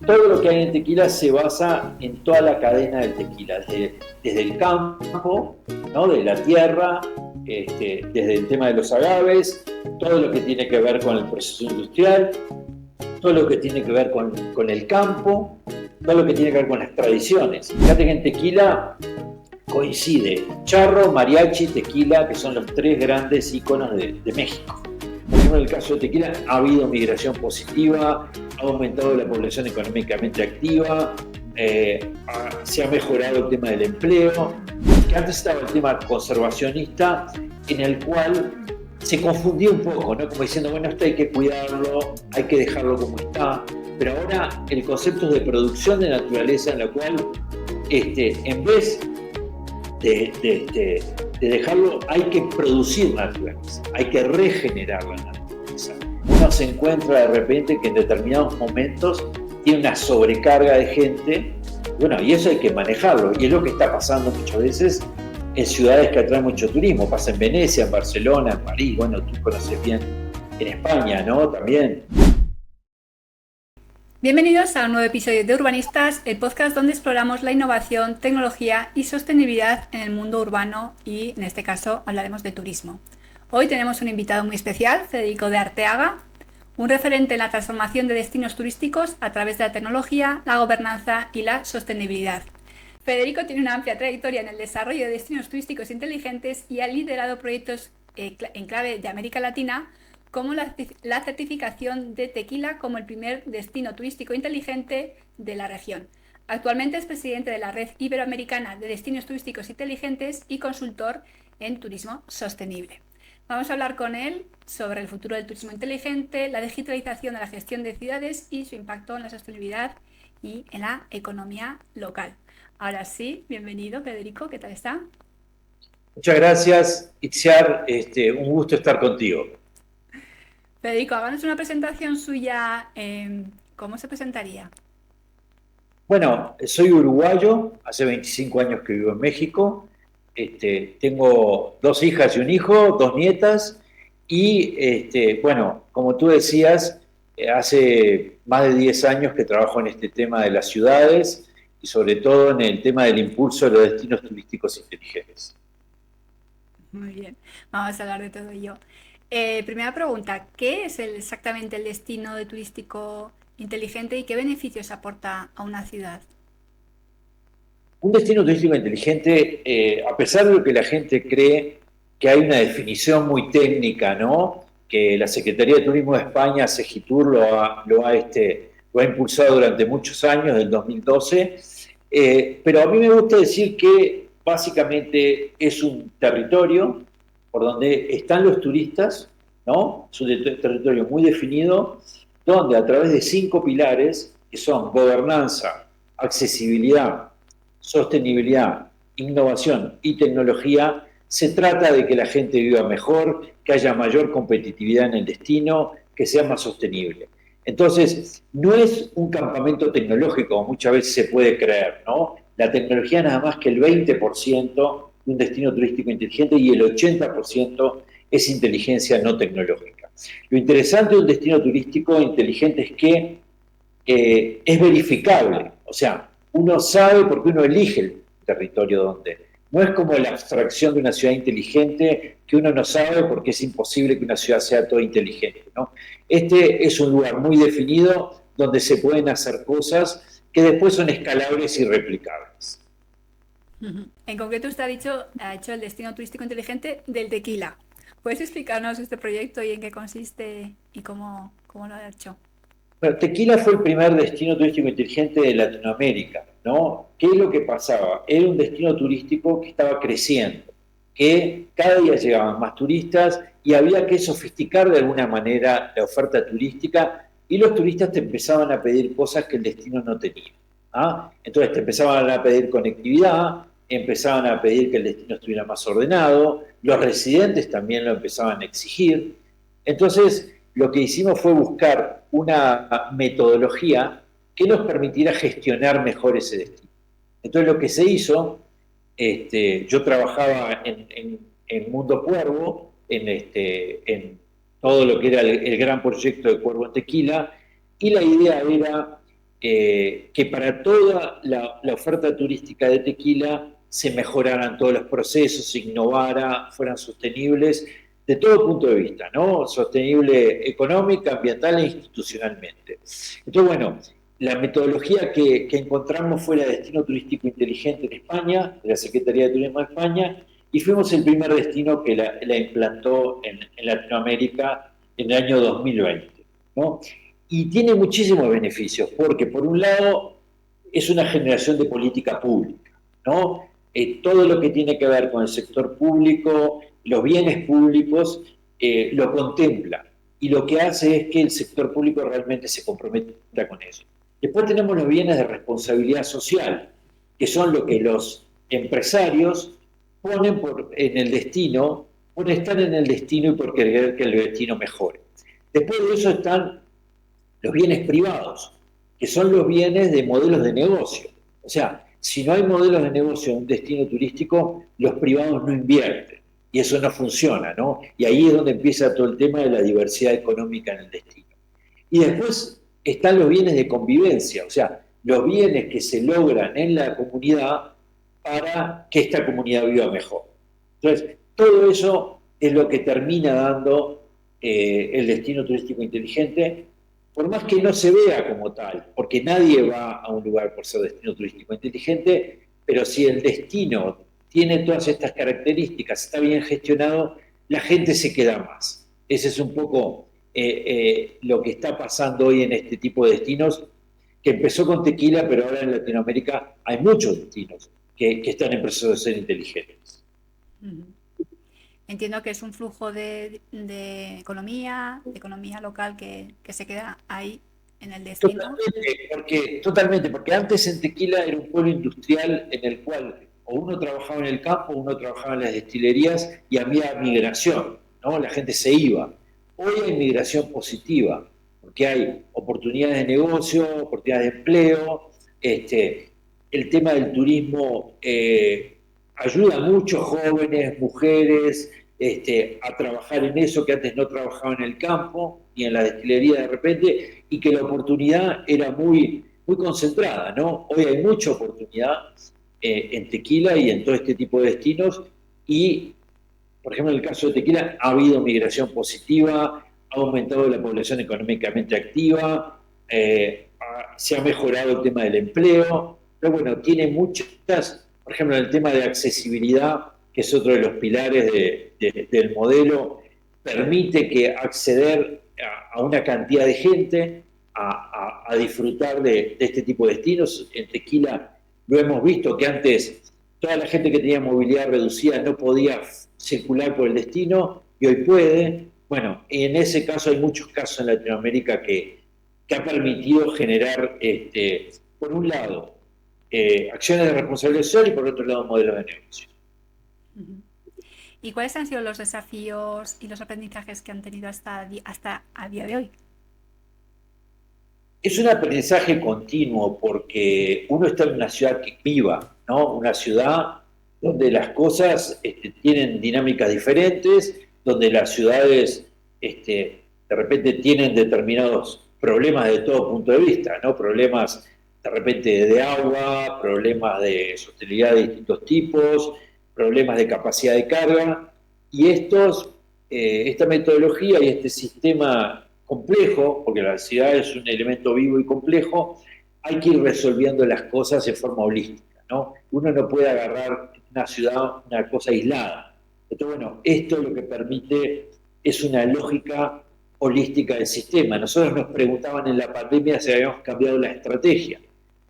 Todo lo que hay en tequila se basa en toda la cadena del tequila, desde el campo, ¿no? De la tierra, desde el tema de los agaves, todo lo que tiene que ver con el proceso industrial, todo lo que tiene que ver con el campo, todo lo que tiene que ver con las tradiciones. Fíjate que en tequila coincide charro, mariachi, tequila, que son los tres grandes íconos de México. Por ejemplo, en el caso de tequila ha habido migración positiva, ha aumentado la población económicamente activa, se ha mejorado el tema del empleo, que antes estaba el tema conservacionista, en el cual se confundía un poco, ¿no? Como diciendo, bueno, esto hay que cuidarlo, hay que dejarlo como está, pero ahora el concepto es de producción de naturaleza, en la cual en vez de dejarlo, hay que producir naturaleza, hay que regenerar la naturaleza. Uno se encuentra de repente que en determinados momentos tiene una sobrecarga de gente, bueno, y eso hay que manejarlo, y es lo que está pasando muchas veces en ciudades que atraen mucho turismo. Pasa en Venecia, en Barcelona, en París, bueno, tú conoces bien en España, ¿no? También. Bienvenidos a un nuevo episodio de Urbanistas, el podcast donde exploramos la innovación, tecnología y sostenibilidad en el mundo urbano y, en este caso, hablaremos de turismo. Hoy tenemos un invitado muy especial, Federico de Arteaga, un referente en la transformación de destinos turísticos a través de la tecnología, la gobernanza y la sostenibilidad. Federico tiene una amplia trayectoria en el desarrollo de destinos turísticos inteligentes y ha liderado proyectos en clave de América Latina, como la certificación de Tequila como el primer destino turístico inteligente de la región. Actualmente es presidente de la Red Iberoamericana de Destinos Turísticos Inteligentes y consultor en turismo sostenible. Vamos a hablar con él sobre el futuro del turismo inteligente, la digitalización de la gestión de ciudades y su impacto en la sostenibilidad y en la economía local. Ahora sí, bienvenido Federico, ¿qué tal está? Muchas gracias, Itziar, un gusto estar contigo. Federico, háganos una presentación suya. ¿Cómo se presentaría? Bueno, soy uruguayo, hace 25 años que vivo en México, tengo dos hijas y un hijo, dos nietas, y bueno, como tú decías, hace más de 10 años que trabajo en este tema de las ciudades y sobre todo en el tema del impulso de los destinos turísticos inteligentes. Muy bien, vamos a hablar de todo ello. Primera pregunta, ¿qué es exactamente el destino de turístico inteligente y qué beneficios aporta a una ciudad? Un destino turístico inteligente, a pesar de lo que la gente cree, que hay una definición muy técnica, ¿no? Que la Secretaría de Turismo de España, Segitur, lo ha impulsado durante muchos años, del 2012, pero a mí me gusta decir que básicamente es un territorio por donde están los turistas, ¿no? Es un territorio muy definido, donde a través de 5 pilares, que son gobernanza, accesibilidad, sostenibilidad, innovación y tecnología, se trata de que la gente viva mejor, que haya mayor competitividad en el destino, que sea más sostenible. Entonces, no es un campamento tecnológico, como muchas veces se puede creer, ¿no? La tecnología nada más que el 20% de un destino turístico inteligente y el 80% es inteligencia no tecnológica. Lo interesante de un destino turístico inteligente es que es verificable, o sea, uno sabe porque uno elige el territorio donde. No es como la abstracción de una ciudad inteligente que uno no sabe porque es imposible que una ciudad sea toda inteligente, ¿no? Este es un lugar muy definido donde se pueden hacer cosas que después son escalables y replicables. En concreto, usted ha hecho el destino turístico inteligente del Tequila. ¿Puedes explicarnos este proyecto y en qué consiste y cómo lo ha hecho? Bueno, Tequila fue el primer destino turístico inteligente de Latinoamérica, ¿no? ¿Qué es lo que pasaba? Era un destino turístico que estaba creciendo, que cada día llegaban más turistas y había que sofisticar de alguna manera la oferta turística y los turistas te empezaban a pedir cosas que el destino no tenía. ¿Ah? Entonces te empezaban a pedir conectividad, empezaban a pedir que el destino estuviera más ordenado, los residentes también lo empezaban a exigir. Entonces, lo que hicimos fue buscar una metodología que nos permitiera gestionar mejor ese destino. Entonces lo que se hizo, yo trabajaba en Mundo Cuervo, en todo lo que era el gran proyecto de Cuervo en Tequila, y la idea era que para toda la oferta turística de Tequila se mejoraran todos los procesos, se innovara, fueran sostenibles de todo punto de vista, ¿no? Sostenible económica, ambiental e institucionalmente. Entonces, bueno, la metodología que encontramos fue la Destino Turístico Inteligente en España, de la Secretaría de Turismo de España, y fuimos el primer destino que la implantó en Latinoamérica en el año 2020, ¿no? Y tiene muchísimos beneficios, porque por un lado es una generación de política pública, ¿no? Todo lo que tiene que ver con el sector público, los bienes públicos, lo contempla. Y lo que hace es que el sector público realmente se comprometa con eso. Después tenemos los bienes de responsabilidad social, que son lo que los empresarios ponen en el destino, por estar en el destino y por querer que el destino mejore. Después de eso están los bienes privados, que son los bienes de modelos de negocio. O sea, si no hay modelos de negocio en un destino turístico, los privados no invierten. Y eso no funciona, ¿no? Y ahí es donde empieza todo el tema de la diversidad económica en el destino. Y después están los bienes de convivencia, o sea, los bienes que se logran en la comunidad para que esta comunidad viva mejor. Entonces, todo eso es lo que termina dando el destino turístico inteligente, por más que no se vea como tal, porque nadie va a un lugar por ser destino turístico inteligente, pero si el destino tiene todas estas características, está bien gestionado, la gente se queda más. Ese es un poco lo que está pasando hoy en este tipo de destinos, que empezó con Tequila, pero ahora en Latinoamérica hay muchos destinos que están en proceso de ser inteligentes. Entiendo que es un flujo de economía local que se queda ahí en el destino. Totalmente, porque antes en Tequila era un pueblo industrial en el cual o uno trabajaba en el campo, uno trabajaba en las destilerías y había migración, ¿no? La gente se iba. Hoy hay migración positiva, porque hay oportunidades de negocio, oportunidades de empleo, el tema del turismo ayuda a muchos jóvenes, mujeres, a trabajar en eso que antes no trabajaban en el campo y en la destilería de repente, y que la oportunidad era muy, muy concentrada, ¿no? Hoy hay mucha oportunidad en Tequila y en todo este tipo de destinos, y, por ejemplo, en el caso de Tequila ha habido migración positiva, ha aumentado la población económicamente activa, se ha mejorado el tema del empleo, pero bueno, tiene muchas, por ejemplo, el tema de accesibilidad, que es otro de los pilares del modelo, permite que acceder a una cantidad de gente a disfrutar de este tipo de destinos. En Tequila lo hemos visto que antes toda la gente que tenía movilidad reducida no podía circular por el destino y hoy puede. Bueno, en ese caso hay muchos casos en Latinoamérica que ha permitido generar, por un lado, acciones de responsabilidad social y por otro lado modelos de negocio. ¿Y cuáles han sido los desafíos y los aprendizajes que han tenido hasta a día de hoy? Es un aprendizaje continuo porque uno está en una ciudad que viva, ¿no? Una ciudad donde las cosas tienen dinámicas diferentes, donde las ciudades de repente tienen determinados problemas de todo punto de vista, ¿no? Problemas de repente de agua, problemas de sostenibilidad de distintos tipos, problemas de capacidad de carga, y esta metodología y este sistema complejo, porque la ciudad es un elemento vivo y complejo, hay que ir resolviendo las cosas de forma holística, ¿no? Uno no puede agarrar una ciudad, una cosa aislada. Entonces, bueno, esto lo que permite es una lógica holística del sistema. Nosotros nos preguntaban en la pandemia si habíamos cambiado la estrategia.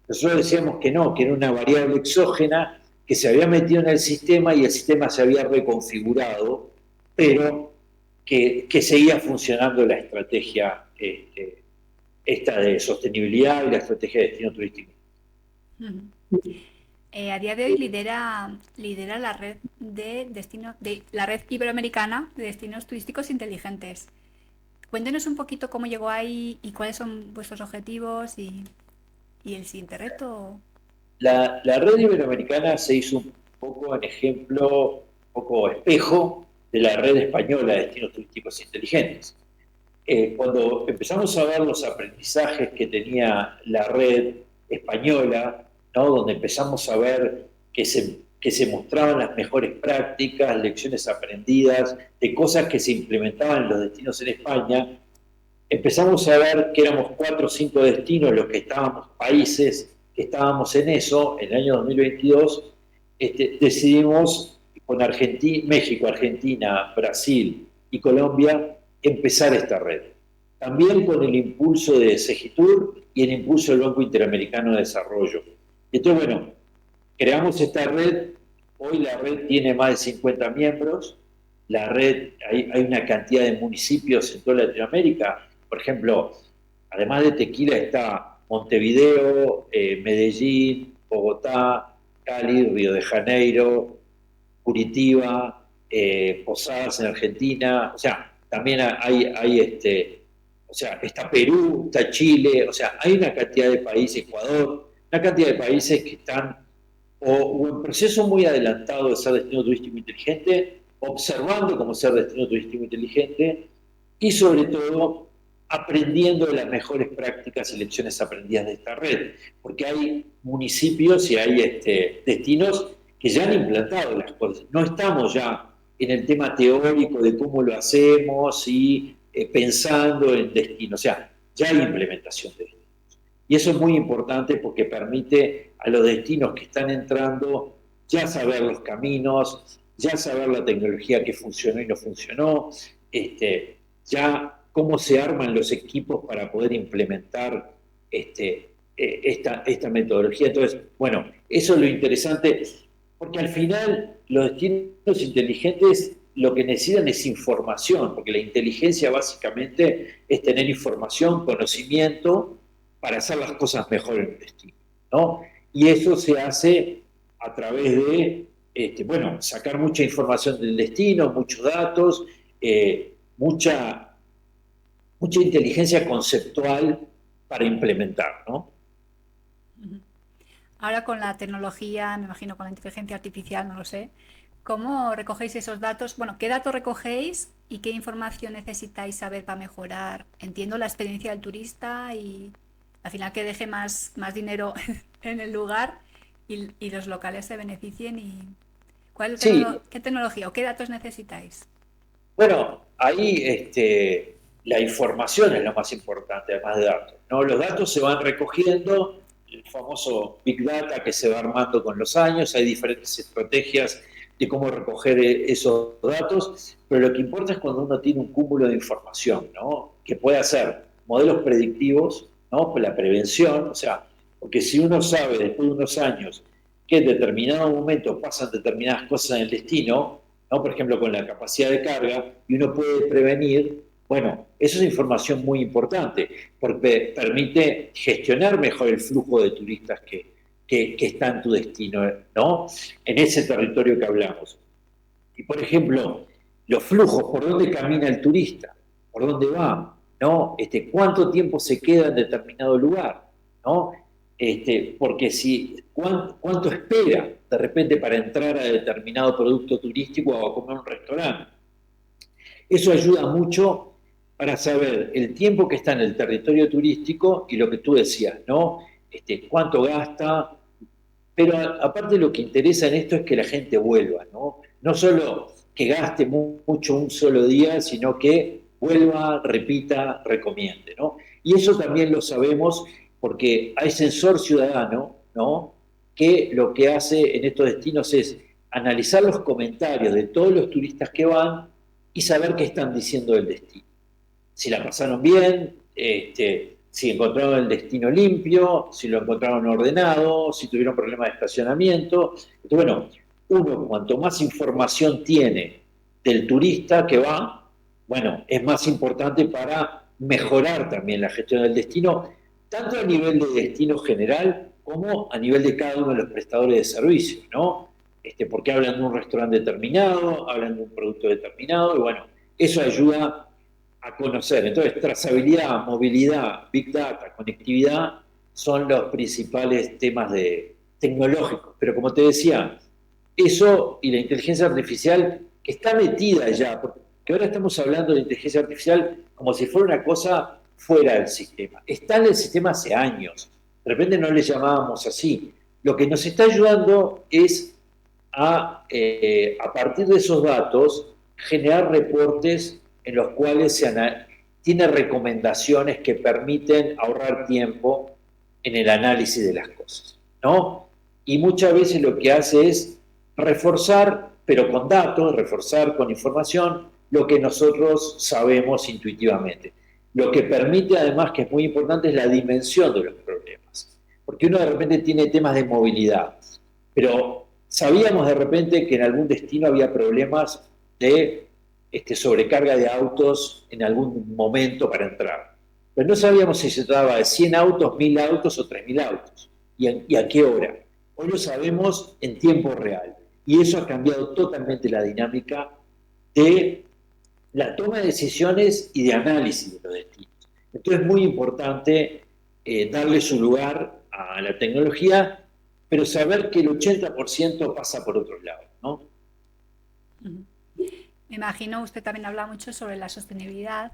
Nosotros decíamos que no, que era una variable exógena que se había metido en el sistema y el sistema se había reconfigurado, pero que seguía funcionando la estrategia esta de sostenibilidad y la estrategia de destino turístico. A día de hoy lidera la red la red iberoamericana de destinos turísticos inteligentes. Cuéntenos un poquito cómo llegó ahí y cuáles son vuestros objetivos y el siguiente reto. La red iberoamericana se hizo un poco en ejemplo, un poco espejo de la red española de destinos turísticos inteligentes. cuando empezamos a ver los aprendizajes que tenía la red española, ¿no? Donde empezamos a ver que se mostraban las mejores prácticas, lecciones aprendidas, de cosas que se implementaban en los destinos en España, empezamos a ver que éramos 4 o 5 destinos los que estábamos, países que estábamos en eso. En el año 2022 decidimos con México, Argentina, Brasil y Colombia empezar esta red. También con el impulso de Segitur y el impulso del Banco Interamericano de Desarrollo. Entonces, bueno, creamos esta red. Hoy la red tiene más de 50 miembros. La red, hay una cantidad de municipios en toda Latinoamérica. Por ejemplo, además de Tequila está Montevideo, Medellín, Bogotá, Cali, Río de Janeiro, Curitiba, Posadas en Argentina. O sea, también o sea, está Perú, está Chile. O sea, hay una cantidad de países, Ecuador, una cantidad de países que están o en proceso muy adelantado de ser destino turístico inteligente, observando cómo ser destino turístico inteligente y sobre todo aprendiendo de las mejores prácticas y lecciones aprendidas de esta red, porque hay municipios y hay destinos que ya han implantado las cosas. No estamos ya en el tema teórico de cómo lo hacemos y pensando en destino, o sea, ya hay implementación de destinos. Y eso es muy importante porque permite a los destinos que están entrando ya saber los caminos, ya saber la tecnología que funcionó y no funcionó, ya cómo se arman los equipos para poder implementar esta metodología. Entonces, bueno, eso es lo interesante, porque al final los destinos inteligentes lo que necesitan es información, porque la inteligencia básicamente es tener información, conocimiento, para hacer las cosas mejor en el destino, ¿no? Y eso se hace a través de, bueno, sacar mucha información del destino, muchos datos, mucha inteligencia conceptual para implementar, ¿no? Ahora con la tecnología, me imagino con la inteligencia artificial, no lo sé, ¿cómo recogéis esos datos? Bueno, ¿qué datos recogéis y qué información necesitáis saber para mejorar? Entiendo la experiencia del turista y al final que deje más dinero en el lugar y los locales se beneficien. Y Sí, ¿qué tecnología o qué datos necesitáis? bueno, ahí la información es lo más importante, además de datos, ¿no? Los datos se van recogiendo, el famoso Big Data que se va armando con los años, hay diferentes estrategias de cómo recoger esos datos, pero lo que importa es cuando uno tiene un cúmulo de información, ¿no? Que puede hacer modelos predictivos, ¿no? Por la prevención, o sea, porque si uno sabe después de unos años que en determinado momento pasan determinadas cosas en el destino, ¿no? Por ejemplo, con la capacidad de carga, y uno puede prevenir, bueno, eso es información muy importante, porque permite gestionar mejor el flujo de turistas que está en tu destino, ¿no? En ese territorio que hablamos. Y, por ejemplo, los flujos, por dónde camina el turista, por dónde va, ¿no? Cuánto tiempo se queda en determinado lugar, ¿no? Porque cuánto espera de repente para entrar a determinado producto turístico o a comer un restaurante. Eso ayuda mucho para saber el tiempo que está en el territorio turístico y lo que tú decías, ¿no? Cuánto gasta, pero aparte lo que interesa en esto es que la gente vuelva, ¿no? No solo que gaste mucho un solo día, sino que vuelva, repita, recomiende, ¿no? Y eso también lo sabemos porque hay sensor ciudadano, ¿no? Que lo que hace en estos destinos es analizar los comentarios de todos los turistas que van y saber qué están diciendo del destino. Si la pasaron bien, si encontraron el destino limpio, si lo encontraron ordenado, si tuvieron problemas de estacionamiento. Entonces, bueno, uno cuanto más información tiene del turista que va, bueno, es más importante para mejorar también la gestión del destino, tanto a nivel de destino general como a nivel de cada uno de los prestadores de servicios, ¿no? Porque hablan de un restaurante determinado, hablan de un producto determinado, y bueno, eso ayuda a conocer. Entonces, trazabilidad, movilidad, Big Data, conectividad son los principales temas tecnológicos. Pero como te decía, eso y la inteligencia artificial que está metida ya, porque porque ahora estamos hablando de inteligencia artificial como si fuera una cosa fuera del sistema. Está en el sistema hace años, de repente no le llamábamos así. Lo que nos está ayudando es a partir de esos datos, generar reportes en los cuales tiene recomendaciones que permiten ahorrar tiempo en el análisis de las cosas, ¿no? Y muchas veces lo que hace es reforzar, pero con datos, reforzar con información, lo que nosotros sabemos intuitivamente. Lo que permite además, que es muy importante, es la dimensión de los problemas. Porque uno de repente tiene temas de movilidad, pero sabíamos de repente que en algún destino había problemas de sobrecarga de autos en algún momento para entrar. Pero no sabíamos si se trataba de 100 autos, 1000 autos o 3000 autos. ¿Y a qué hora? Hoy lo sabemos en tiempo real. Y eso ha cambiado totalmente la dinámica de la toma de decisiones y de análisis de los destinos. Entonces es muy importante darle su lugar a la tecnología, pero saber que el 80% pasa por otros lados, ¿no? Me imagino, usted también habla mucho sobre la sostenibilidad,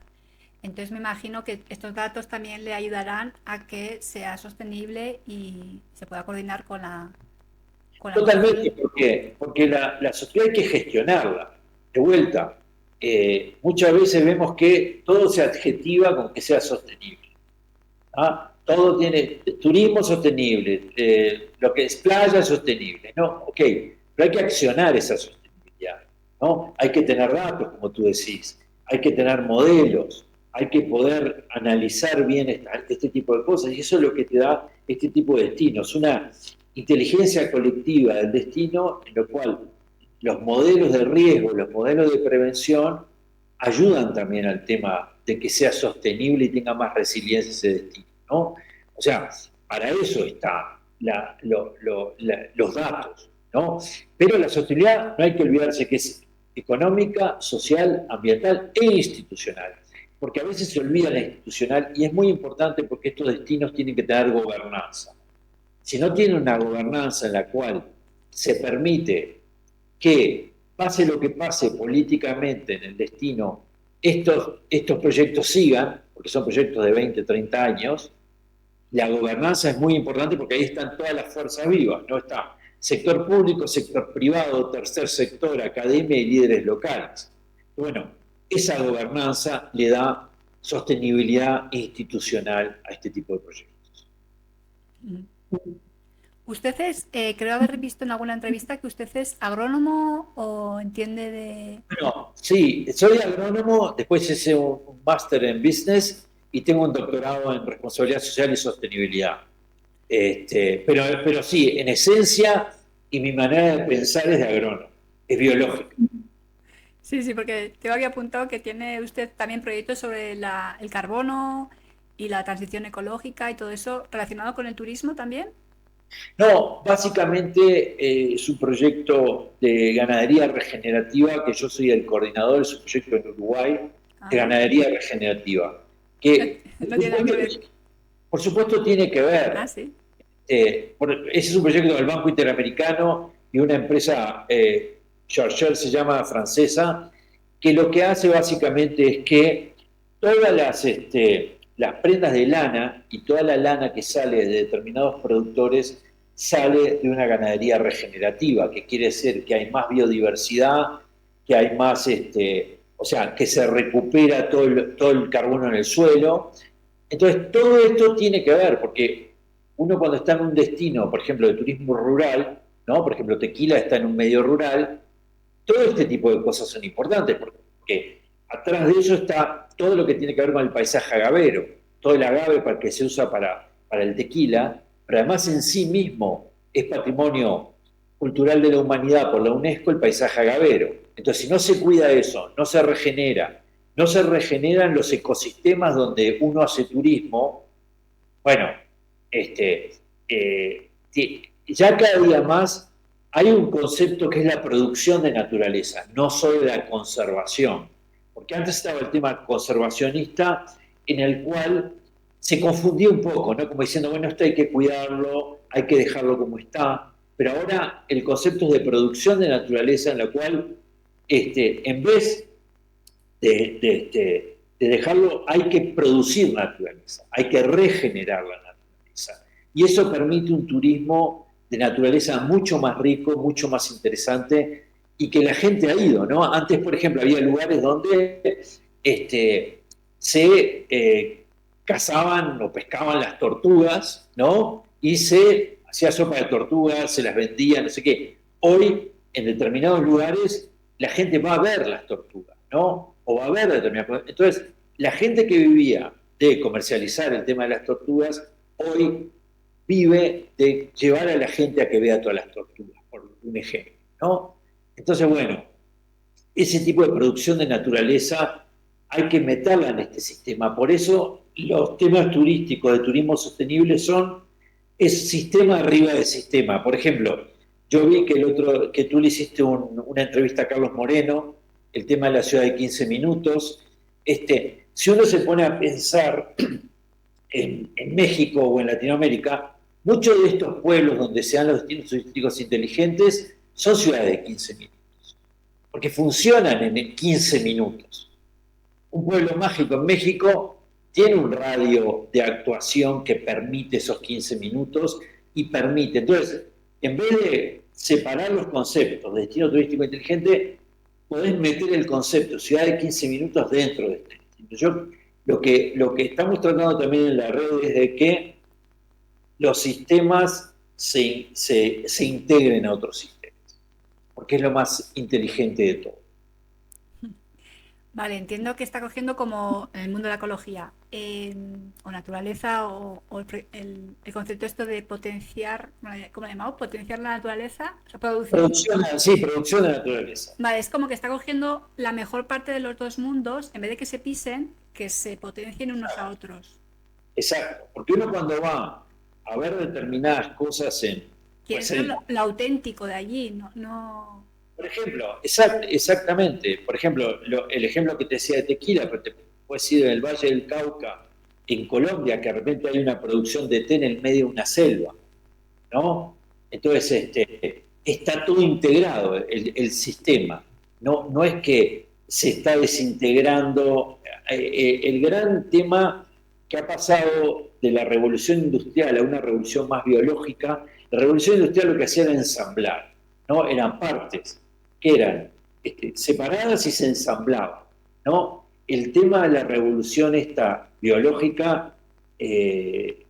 entonces me imagino que estos datos también le ayudarán a que sea sostenible y se pueda coordinar con la Totalmente, porque la sociedad hay que gestionarla. De vuelta, muchas veces vemos que todo se adjetiva con que sea sostenible. ¿Ah? Todo tiene turismo sostenible, lo que es playa sostenible, ¿no? Ok, pero hay que accionar esa sostenibilidad, ¿no? Hay que tener datos, como tú decís, hay que tener modelos, hay que poder analizar bien este tipo de cosas, y eso es lo que te da este tipo de destinos, una inteligencia colectiva del destino en lo cual los modelos de riesgo, los modelos de prevención ayudan también al tema de que sea sostenible y tenga más resiliencia ese destino, ¿no? O sea, para eso están los datos, ¿no? Pero la sostenibilidad no hay que olvidarse que es económica, social, ambiental e institucional. Porque a veces se olvida la institucional y es muy importante porque estos destinos tienen que tener gobernanza. Si no tienen una gobernanza en la cual se permite que pase lo que pase políticamente en el destino, estos proyectos sigan, porque son proyectos de 20, 30 años, la gobernanza es muy importante porque ahí están todas las fuerzas vivas, ¿no? Está sector público, sector privado, tercer sector, academia y líderes locales. Bueno, esa gobernanza le da sostenibilidad institucional a este tipo de proyectos. Usted es, creo haber visto en alguna entrevista que usted es agrónomo o entiende de... Bueno, sí, soy agrónomo, después hice un máster en business y tengo un doctorado en responsabilidad social y sostenibilidad. Pero sí, en esencia, y mi manera de pensar es de agrónomo, es biológica. Sí, porque tengo aquí apuntado que tiene usted también proyectos sobre el carbono y la transición ecológica y todo eso relacionado con el turismo también. No, básicamente es un proyecto de ganadería regenerativa, que yo soy el coordinador, es un proyecto en Uruguay de ganadería regenerativa. Que, no tiene nada que ver. Por supuesto tiene que ver. Ah, sí. Ese es un proyecto del Banco Interamericano y una empresa, Charger se llama, francesa, que lo que hace básicamente es que todas las prendas de lana y toda la lana que sale de determinados productores sale de una ganadería regenerativa, que quiere decir que hay más biodiversidad, que hay más, o sea, que se recupera todo el carbono en el suelo. Entonces, todo esto tiene que ver, porque uno cuando está en un destino, por ejemplo, de turismo rural, ¿no? Por ejemplo, Tequila está en un medio rural, todo este tipo de cosas son importantes, porque atrás de eso está todo lo que tiene que ver con el paisaje agavero, todo el agave que se usa para el tequila, pero además en sí mismo es patrimonio cultural de la humanidad por la UNESCO, el paisaje agavero. Entonces, si no se cuida eso, no se regeneran los ecosistemas donde uno hace turismo, bueno, ya cada día más hay un concepto que es la producción de naturaleza, no solo la conservación. Porque antes estaba el tema conservacionista en el cual se confundía un poco, ¿no? Como diciendo, bueno, esto hay que cuidarlo, hay que dejarlo como está. Pero ahora el concepto es de producción de naturaleza en la cual, en vez de dejarlo, hay que producir naturaleza, hay que regenerar la naturaleza. Y eso permite un turismo de naturaleza mucho más rico, mucho más interesante, y que la gente ha ido, ¿no? Antes, por ejemplo, había lugares donde se cazaban o pescaban las tortugas, ¿no? Y se hacía sopa de tortugas, se las vendía, no sé qué. Hoy, en determinados lugares, la gente va a ver las tortugas, ¿no? O va a ver determinadas cosas. Entonces, la gente que vivía de comercializar el tema de las tortugas, hoy vive de llevar a la gente a que vea todas las tortugas, por un ejemplo, ¿no? Entonces, bueno, ese tipo de producción de naturaleza hay que meterla en este sistema. Por eso los temas turísticos de turismo sostenible es sistema arriba de sistema. Por ejemplo, yo vi que tú le hiciste una entrevista a Carlos Moreno, el tema de la ciudad de 15 minutos. Si uno se pone a pensar en México o en Latinoamérica, muchos de estos pueblos donde se dan los destinos turísticos inteligentes son ciudades de 15 minutos, porque funcionan en 15 minutos. Un pueblo mágico en México tiene un radio de actuación que permite esos 15 minutos y permite. Entonces, en vez de separar los conceptos de destino turístico inteligente, podés meter el concepto ciudad de 15 minutos dentro de este destino. Lo que estamos tratando también en la red es de que los sistemas se integren a otros sistemas, porque es lo más inteligente de todo. Vale, entiendo que está cogiendo como en el mundo de la ecología o naturaleza o el concepto esto de potenciar, ¿cómo lo llamamos? Potenciar la naturaleza, o sea, Producción de naturaleza. Vale, es como que está cogiendo la mejor parte de los dos mundos, en vez de que se pisen, que se potencien unos a otros. Exacto, porque uno cuando va a ver determinadas cosas Quiere ser lo auténtico de allí, no... Por ejemplo, exactamente, por ejemplo, el ejemplo que te decía de tequila, pero te puedes ir en el Valle del Cauca, en Colombia, que de repente hay una producción de té en el medio de una selva, ¿no? Entonces, está todo integrado, el sistema, no es que se está desintegrando. El gran tema que ha pasado de la revolución industrial a una revolución más biológica, la revolución industrial lo que hacía era ensamblar, ¿no? Eran partes que eran separadas y se ensamblaban, ¿no? El tema de la revolución esta biológica,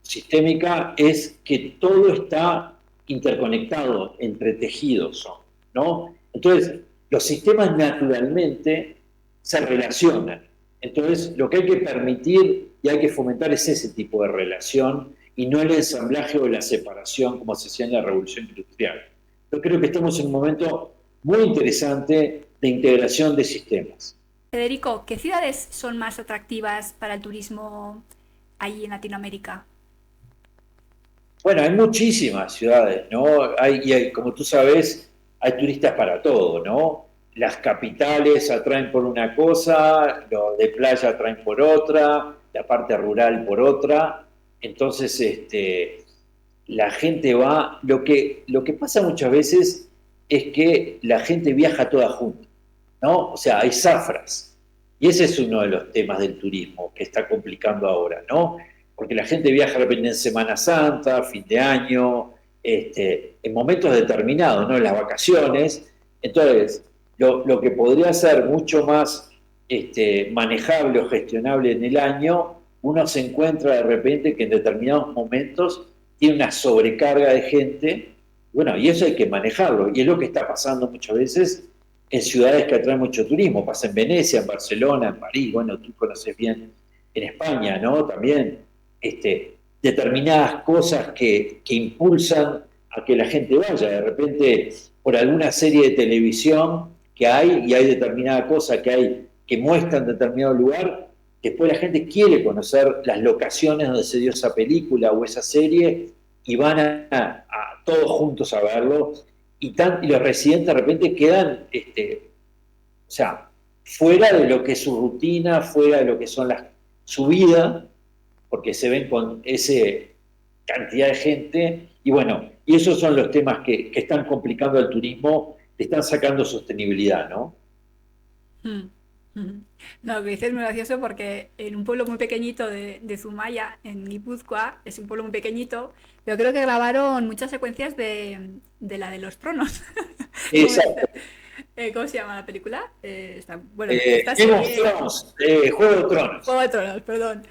sistémica, es que todo está interconectado, entre tejidos, ¿no? Entonces, los sistemas naturalmente se relacionan. Entonces, lo que hay que permitir y hay que fomentar es ese tipo de relación y no el ensamblaje o la separación como se hacía en la revolución industrial. Yo creo que estamos en un momento muy interesante de integración de sistemas. Federico, ¿qué ciudades son más atractivas para el turismo allí en Latinoamérica? Bueno, hay muchísimas ciudades, ¿no? Como tú sabes, hay turistas para todo, ¿no? Las capitales atraen por una cosa, los de playa atraen por otra, la parte rural por otra. Entonces, la gente va. Lo que pasa muchas veces es que la gente viaja toda junta, ¿no? O sea, hay zafras. Y ese es uno de los temas del turismo que está complicando ahora, ¿no? Porque la gente viaja de repente en Semana Santa, fin de año, en momentos determinados, ¿no? En las vacaciones. Entonces, lo que podría ser mucho más manejable o gestionable en el año, uno se encuentra de repente que en determinados momentos tiene una sobrecarga de gente. Bueno, y eso hay que manejarlo, y es lo que está pasando muchas veces en ciudades que atraen mucho turismo. Pasa en Venecia, en Barcelona, en París, bueno, tú conoces bien en España, ¿no? También determinadas cosas que impulsan a que la gente vaya. De repente, por alguna serie de televisión que hay, y hay determinada cosa que muestra en determinado lugar, después la gente quiere conocer las locaciones donde se dio esa película o esa serie, y van a todos juntos a verlo, y los residentes de repente quedan, o sea, fuera de lo que es su rutina, fuera de lo que son su vida, porque se ven con esa cantidad de gente, y bueno, y esos son los temas que están complicando al turismo, le están sacando sostenibilidad, ¿no? Ujú. No, lo que dices es muy gracioso porque en un pueblo muy pequeñito de Zumaya, en Guipúzcoa, es un pueblo muy pequeñito, pero creo que grabaron muchas secuencias de la de los tronos. ¿Cómo, Exacto. cómo se llama la película? Bueno, esta Game of serie, Thrones, Juego de Tronos. Juego de Tronos, perdón.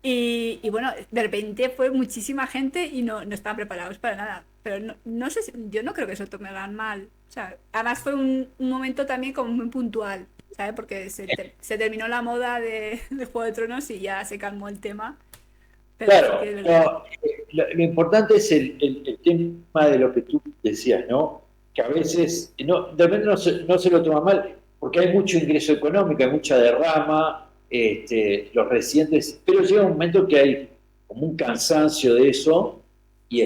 Y bueno, de repente fue muchísima gente y no estaban preparados para nada. Pero no sé, yo no creo que eso tomaran mal. O sea, además fue un momento también como muy puntual, ¿sabes? Porque se terminó la moda de Juego de Tronos y ya se calmó el tema. Pero sí que Claro, es verdad. no, lo importante es el tema de lo que tú decías, ¿no? Que a veces, de repente no se lo toma mal, porque hay mucho ingreso económico, hay mucha derrama, los residentes, pero llega un momento que hay como un cansancio de eso, y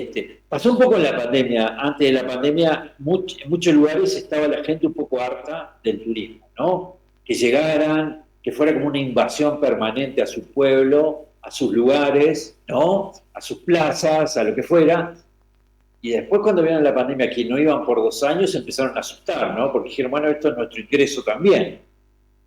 pasó un poco en la pandemia. Antes de la pandemia, en muchos lugares estaba la gente un poco harta del turismo, ¿no? Que llegaran, que fuera como una invasión permanente a su pueblo, a sus lugares, ¿no? A sus plazas, a lo que fuera. Y después cuando vieron la pandemia que no iban por 2 años, se empezaron a asustar, ¿no? Porque dijeron, bueno, esto es nuestro ingreso también.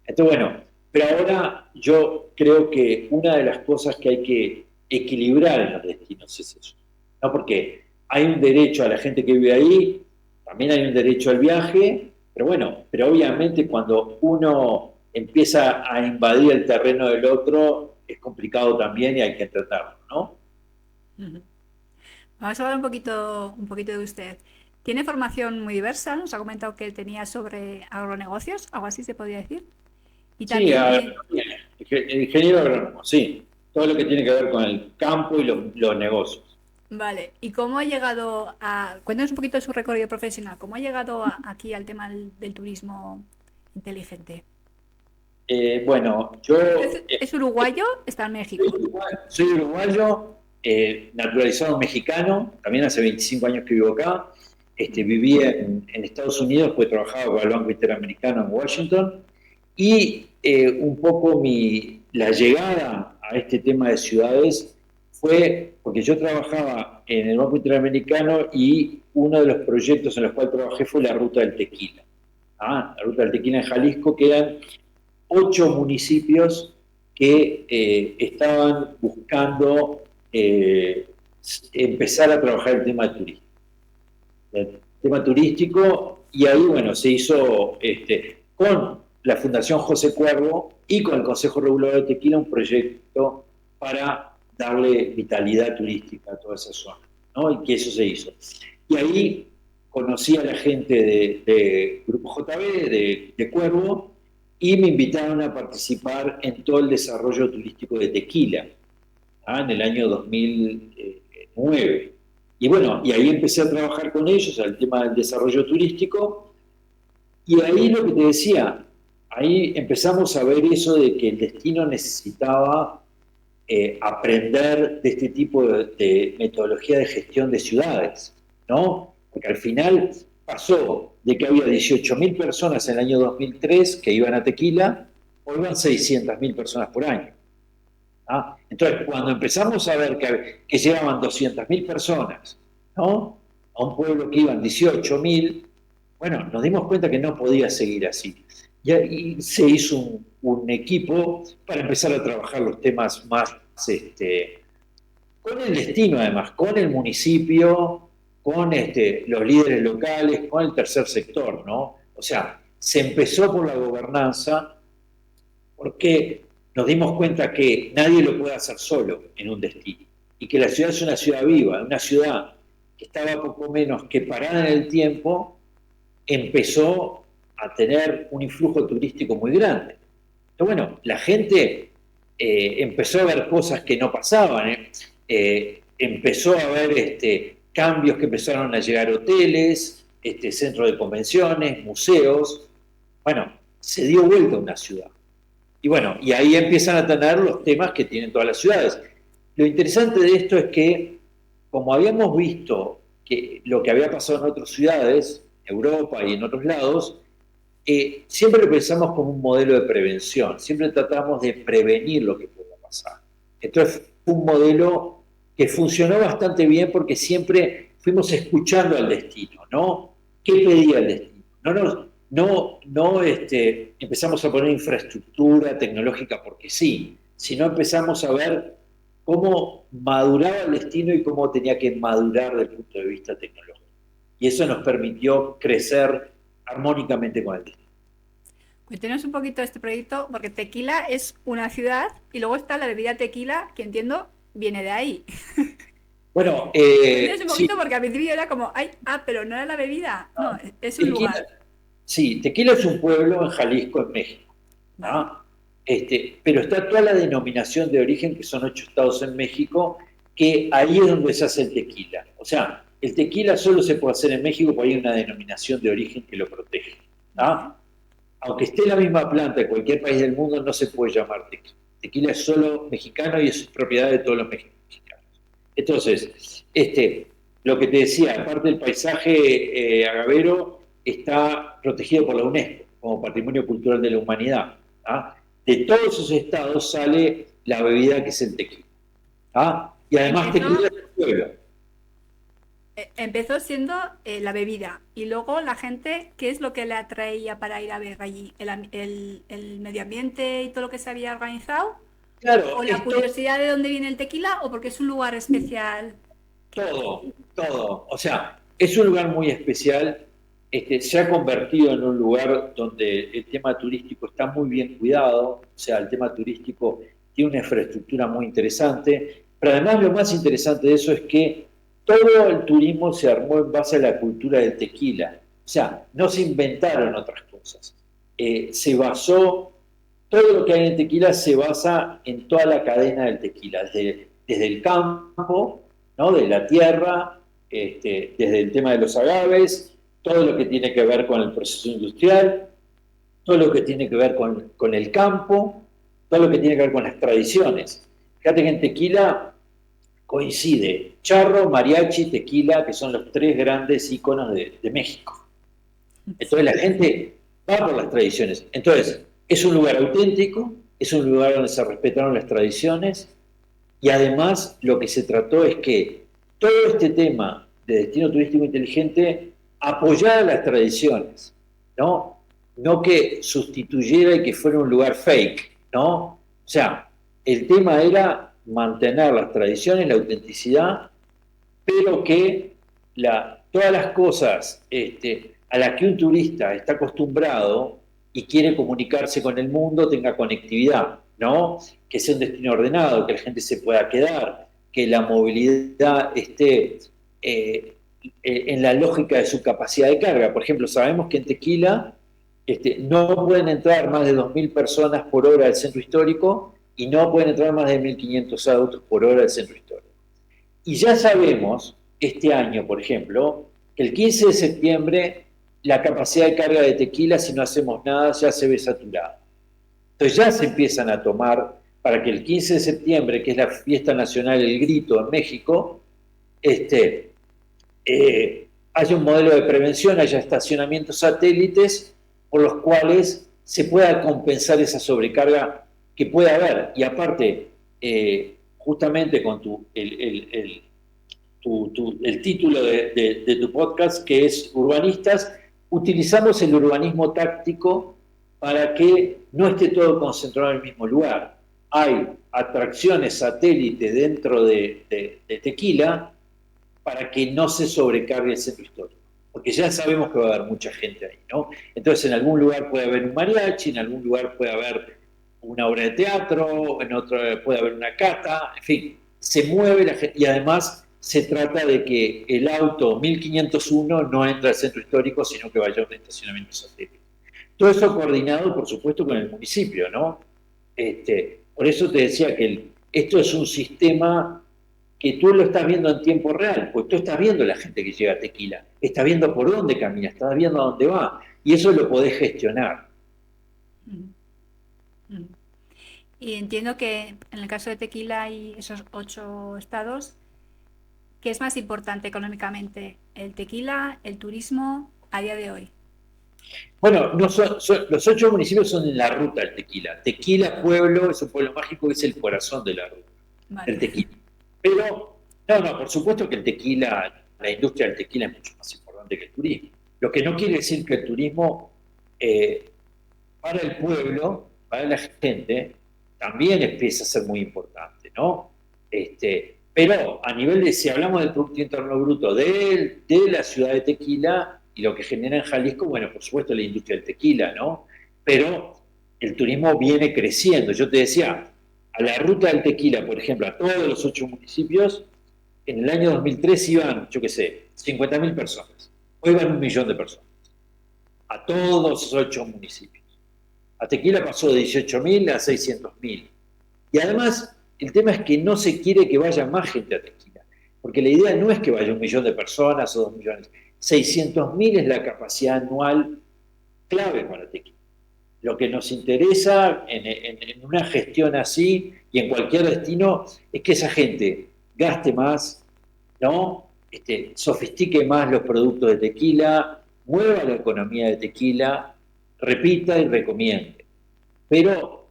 Entonces, bueno, pero ahora yo creo que una de las cosas que hay que equilibrar en los destinos es eso, ¿no? Porque hay un derecho a la gente que vive ahí, también hay un derecho al viaje, pero bueno, pero obviamente cuando uno empieza a invadir el terreno del otro, es complicado también y hay que tratarlo, ¿no? Ujú. Vamos a hablar un poquito de usted. Tiene formación muy diversa, nos ha comentado que tenía sobre agronegocios, algo así se podría decir. Y Sí, también tiene, ingeniero agrónomo, sí, todo lo que tiene que ver con el campo y los negocios. vale, ¿y cómo ha llegado a... Cuéntanos un poquito de su recorrido profesional, ¿cómo ha llegado aquí al tema del turismo inteligente? Bueno, yo Es uruguayo, está en México. soy uruguayo, naturalizado mexicano, también hace 25 años que vivo acá. Viví en Estados Unidos, pues trabajaba para el Banco Interamericano en Washington, y un poco la llegada a este tema de ciudades fue porque yo trabajaba en el Banco Interamericano y uno de los proyectos en los cuales trabajé fue la Ruta del Tequila. La Ruta del Tequila en Jalisco, que eran 8 municipios que estaban buscando empezar a trabajar el tema turístico. El tema turístico, y ahí, bueno, se hizo con la Fundación José Cuervo y con el Consejo Regulador de Tequila un proyecto para darle vitalidad turística a toda esa zona, ¿no? Y que eso se hizo. Y ahí conocí a la gente de Grupo JB, de Cuervo, y me invitaron a participar en todo el desarrollo turístico de Tequila, en el año 2009. Y bueno, y ahí empecé a trabajar con ellos al tema del desarrollo turístico, y ahí lo que te decía, ahí empezamos a ver eso de que el destino necesitaba aprender de este tipo de metodología de gestión de ciudades, ¿no? Porque al final pasó de que había 18.000 personas en el año 2003 que iban a Tequila, hoy van 600.000 personas por año. Entonces, cuando empezamos a ver que llegaban 200.000 personas, ¿no? A un pueblo que iban 18.000, bueno, nos dimos cuenta que no podía seguir así. Y se hizo un equipo para empezar a trabajar los temas más, con el destino además, con el municipio, con los líderes locales, con el tercer sector, ¿no? O sea, se empezó por la gobernanza porque nos dimos cuenta que nadie lo puede hacer solo en un destino y que la ciudad es una ciudad viva, una ciudad que estaba poco menos que parada en el tiempo, empezó a tener un influjo turístico muy grande. Entonces, bueno, la gente empezó a ver cosas que no pasaban, empezó a ver cambios que empezaron a llegar hoteles, centros de convenciones, museos. Bueno, se dio vuelta a una ciudad. Y bueno, y ahí empiezan a tener los temas que tienen todas las ciudades. Lo interesante de esto es que, como habíamos visto que lo que había pasado en otras ciudades, Europa y en otros lados, siempre lo pensamos como un modelo de prevención, siempre tratamos de prevenir lo que pueda pasar. Entonces fue un modelo que funcionó bastante bien porque siempre fuimos escuchando al destino, ¿no? ¿Qué pedía el destino? empezamos a poner infraestructura tecnológica porque sí, sino empezamos a ver cómo maduraba el destino y cómo tenía que madurar desde el punto de vista tecnológico. Y eso nos permitió crecer armónicamente con el destino. Cuéntenos un poquito de este proyecto, porque Tequila es una ciudad y luego está la bebida tequila, que entiendo viene de ahí. Bueno, Cuéntenos un sí, poquito, porque al principio era como, ay, pero no era la bebida. No, es un Tequila, lugar. sí, Tequila es un pueblo en Jalisco, en México. Vale. ¿Ah? Pero está toda la denominación de origen, que son 8 estados en México, que ahí es donde se hace el tequila. O sea, el tequila solo se puede hacer en México porque hay una denominación de origen que lo protege. Vale. ¿Ah? Aunque esté la misma planta en cualquier país del mundo, no se puede llamar tequila. Tequila es solo mexicano y es propiedad de todos los mexicanos. Entonces, lo que te decía, aparte del paisaje agavero, está protegido por la UNESCO como Patrimonio Cultural de la Humanidad. ¿Ah? De todos esos estados sale la bebida que es el tequila. ¿Ah? Y además Empezó, tequila es un pueblo. empezó siendo la bebida y luego la gente, ¿qué es lo que le atraía para ir a ver allí? ¿El medio ambiente y todo lo que se había organizado? Claro, ¿O la esto curiosidad de dónde viene el tequila o porque es un lugar especial? todo, todo. O sea, es un lugar muy especial. Se ha convertido en un lugar donde el tema turístico está muy bien cuidado. O sea, el tema turístico tiene una infraestructura muy interesante. Pero además lo más interesante de eso es que todo el turismo se armó en base a la cultura del tequila. O sea, no se inventaron otras cosas. Se basó, todo lo que hay en tequila se basa en toda la cadena del tequila, desde el campo, ¿no? De la tierra, desde el tema de los agaves, todo lo que tiene que ver con el proceso industrial, todo lo que tiene que ver con el campo, todo lo que tiene que ver con las tradiciones. Fíjate que en tequila coincide charro, mariachi, tequila, que son los tres grandes íconos de México. Entonces la gente va por las tradiciones. Entonces, es un lugar auténtico, es un lugar donde se respetaron las tradiciones, y además lo que se trató es que todo este tema de destino turístico inteligente apoyara las tradiciones, ¿no? No que sustituyera y que fuera un lugar fake, ¿no? O sea, el tema era mantener las tradiciones, la autenticidad, pero que todas las cosas a las que un turista está acostumbrado y quiere comunicarse con el mundo tenga conectividad, ¿no? Que sea un destino ordenado, que la gente se pueda quedar, que la movilidad esté en la lógica de su capacidad de carga. Por ejemplo, sabemos que en Tequila no pueden entrar más de 2.000 personas por hora al centro histórico y no pueden entrar más de 1.500 autos por hora al centro histórico. Y ya sabemos, este año, por ejemplo, que el 15 de septiembre la capacidad de carga de Tequila, si no hacemos nada, ya se ve saturada. Entonces ya se empiezan a tomar para que el 15 de septiembre, que es la fiesta nacional El Grito en México, haya un modelo de prevención, haya estacionamientos satélites por los cuales se pueda compensar esa sobrecarga que puede haber. Y aparte, justamente con el título de tu podcast, que es Urbanistas, utilizamos el urbanismo táctico para que no esté todo concentrado en el mismo lugar. Hay atracciones satélite dentro de Tequila para que no se sobrecargue el centro histórico, porque ya sabemos que va a haber mucha gente ahí, ¿no? Entonces en algún lugar puede haber un mariachi, en algún lugar puede haber una obra de teatro, en otro puede haber una cata, en fin, se mueve la gente y además se trata de que el auto 1501 no entre al centro histórico, sino que vaya a un estacionamiento satélite. Todo eso coordinado, por supuesto, con el municipio, ¿no? Por eso te decía que esto es un sistema que tú lo estás viendo en tiempo real, pues tú estás viendo la gente que llega a Tequila, estás viendo por dónde camina, estás viendo a dónde va, y eso lo podés gestionar. Y entiendo que en el caso de Tequila y esos 8 estados, ¿qué es más importante económicamente? ¿El tequila, el turismo a día de hoy? Bueno, no los 8 municipios son en la ruta del tequila. Tequila Pueblo es un pueblo mágico que es el corazón de la ruta, Vale. el tequila. Pero, no, por supuesto que el tequila, la industria del tequila es mucho más importante que el turismo. Lo que no quiere decir que el turismo eh, para el pueblo, para la gente, también empieza a ser muy importante, ¿no? Pero a nivel de, si hablamos del Producto Interno Bruto de la ciudad de Tequila y lo que genera en Jalisco, bueno, por supuesto la industria del tequila, ¿no? Pero el turismo viene creciendo. Yo te decía, a la ruta del tequila, por ejemplo, a todos los 8 municipios, en el año 2003 iban, yo qué sé, 50.000 personas. Hoy van 1.000.000 de personas. A todos los 8 municipios. A Tequila pasó de 18.000 a 600.000. Y además, el tema es que no se quiere que vaya más gente a Tequila, porque la idea no es que vaya 1.000.000 de personas o 2 millones. 600.000 es la capacidad anual clave para Tequila. Lo que nos interesa en una gestión así y en cualquier destino es que esa gente gaste más, ¿no? Sofistique más los productos de tequila, mueva la economía de tequila, repita y recomiende. Pero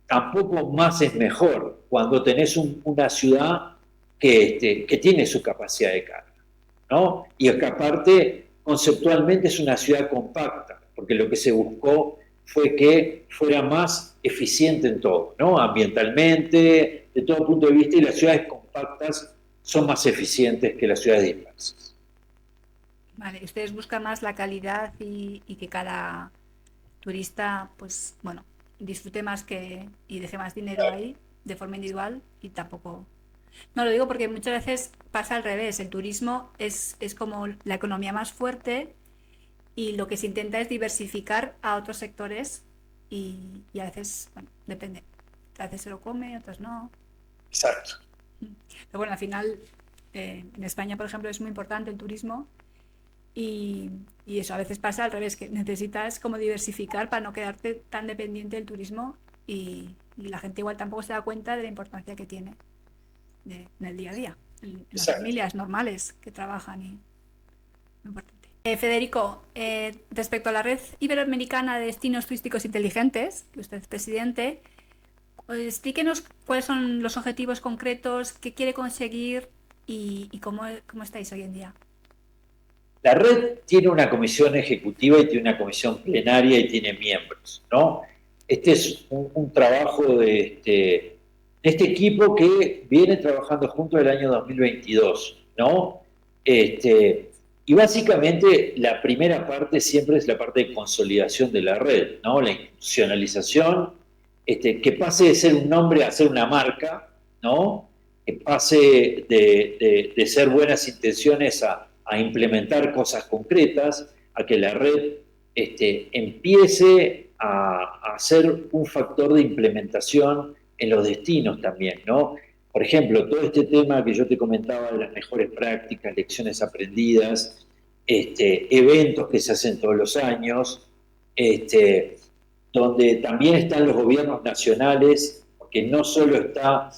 tampoco más es mejor cuando tenés una ciudad que tiene su capacidad de carga, ¿no? Y que aparte, conceptualmente es una ciudad compacta, porque lo que se buscó fue que fuera más eficiente en todo, ¿no? Ambientalmente, de todo punto de vista, y las ciudades compactas son más eficientes que las ciudades dispersas. Vale, ustedes buscan más la calidad y que cada turista, pues, bueno, disfrute más y deje más dinero ahí de forma individual y tampoco... No, lo digo porque muchas veces pasa al revés. El turismo es como la economía más fuerte y lo que se intenta es diversificar a otros sectores y a veces, bueno, depende. A veces se lo come, otras no. Exacto. Pero bueno, al final, en España, por ejemplo, es muy importante el turismo y eso a veces pasa al revés, que necesitas como diversificar para no quedarte tan dependiente del turismo y la gente igual tampoco se da cuenta de la importancia que tiene en el día a día, en las familias normales que trabajan y muy importante. Federico, respecto a la red iberoamericana de destinos turísticos inteligentes, que usted es presidente, explíquenos cuáles son los objetivos concretos, qué quiere conseguir y cómo estáis hoy en día. La red tiene una comisión ejecutiva y tiene una comisión plenaria y tiene miembros, ¿no? Este es un trabajo de este equipo que viene trabajando junto el año 2022, ¿no? Y básicamente la primera parte siempre es la parte de consolidación de la red, ¿no? La institucionalización, que pase de ser un nombre a ser una marca, ¿no? Que pase de ser buenas intenciones a implementar cosas concretas, a que la red empiece a ser un factor de implementación en los destinos también, ¿no? Por ejemplo, todo este tema que yo te comentaba de las mejores prácticas, lecciones aprendidas, eventos que se hacen todos los años, donde también están los gobiernos nacionales, porque no solo están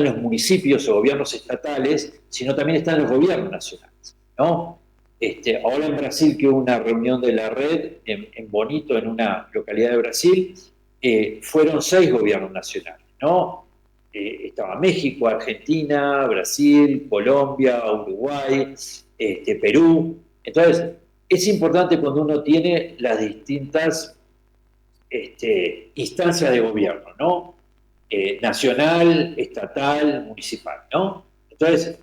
los municipios o gobiernos estatales, sino también están los gobiernos nacionales, ¿no? Ahora en Brasil, que hubo una reunión de la red en Bonito, en una localidad de Brasil, fueron 6 gobiernos nacionales, ¿no? Estaba México, Argentina, Brasil, Colombia, Uruguay, Perú. Entonces, es importante cuando uno tiene las distintas instancias de gobierno, ¿no? Nacional, estatal, municipal, ¿no? Entonces,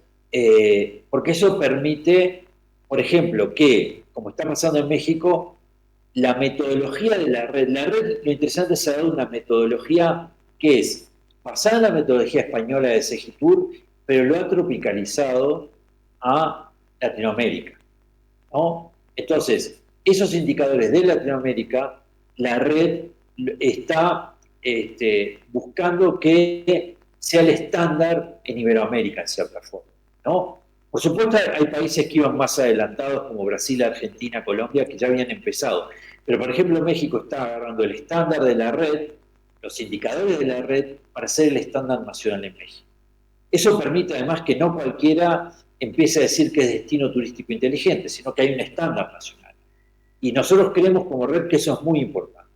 porque eso permite, por ejemplo, que, como está pasando en México, la metodología de la red, lo interesante es saber una metodología que es basada en la metodología española de Segitur, pero lo ha tropicalizado a Latinoamérica, ¿no? Entonces, esos indicadores de Latinoamérica, la red está buscando que sea el estándar en Iberoamérica, en cierta forma, ¿no? Por supuesto, hay países que iban más adelantados, como Brasil, Argentina, Colombia, que ya habían empezado. Pero, por ejemplo, México está agarrando el estándar de la red, los indicadores de la red, para ser el estándar nacional en México. Eso permite, además, que no cualquiera empiece a decir que es destino turístico inteligente, sino que hay un estándar nacional. Y nosotros creemos como red que eso es muy importante,